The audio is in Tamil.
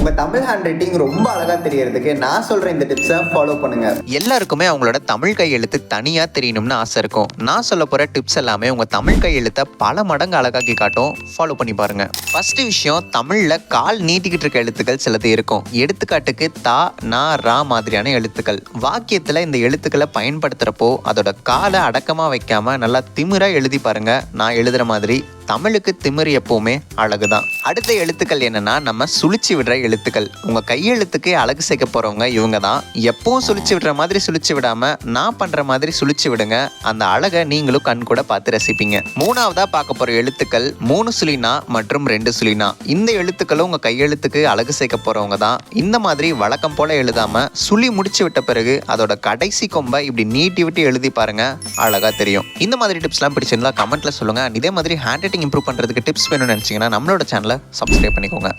உங்கள் தமிழ் ஹேண்ட் ரைட்டிங் ரொம்ப அழகாக தெரியறதுக்கு நான் சொல்கிற இந்த டிப்ஸை ஃபாலோ பண்ணுங்கள். எல்லாருக்குமே அவங்களோட தமிழ் கையெழுத்து தனியாக தெரியணும்னு ஆசை இருக்கும். நான் சொல்ல போகிற டிப்ஸ் எல்லாமே உங்கள் தமிழ் கையெழுத்தை பல மடங்கு அழகாக்கி காட்டும். ஃபாலோ பண்ணி பாருங்கள். ஃபர்ஸ்ட் விஷயம், தமிழில் கால் நீட்டிக்கிட்டு இருக்க எழுத்துக்கள் சிலது இருக்கும். எடுத்துக்காட்டுக்கு தா, நா, ரா மாதிரியான எழுத்துக்கள். வாக்கியத்தில் இந்த எழுத்துக்களை பயன்படுத்துகிறப்போ அதோட காலை அடக்கமாக வைக்காம நல்லா திமிரா எழுதி பாருங்க. நான் எழுதுகிற மாதிரி. தமிழுக்கு திமிரு எப்பவுமே அழகுதான். அடுத்த எழுத்துக்கள் என்னன்னா, நம்ம சுழிச்சு விடுற எழுத்துக்கள். உங்க கையெழுத்துக்கு அழகு சேர்க்க போறவங்க இவங்க தான். எப்பவும் சுழிச்சு விடுற மாதிரி சுழிச்சு விடாம நான் பண்ற மாதிரி சுழிச்சு விடுங்க. அந்த அழகை நீங்களும் கண் கூட பார்த்து ரசிப்பீங்க. மூணாவதா பார்க்க போற எழுத்துக்கள் 3 சுழினா மற்றும் 2 சுழினா. இந்த எழுத்துக்களும் உங்க கையெழுத்துக்கு அழகு சேர்க்க போறவங்க தான். இந்த மாதிரி வழக்கம் போல எழுதாம சுழி முடிச்சு விட்ட பிறகு அதோட கடைசி கொம்பை இப்படி நீட்டி விட்டு எழுதி பாருங்க, அழகா தெரியும். இந்த மாதிரி டிப்ஸ்லாம் பிடிச்சிருந்தா கமெண்ட்ல சொல்லுங்க. இதே மாதிரி ஹேண்ட் ரைட்டிங் இம்ப்ரூவ் பண்றதுக்கு டிப்ஸ் வேணும்னு நினைச்சீங்கன்னா நம்மளோட சேனலை சப்ஸ்கிரைப் பண்ணிக்கோங்க.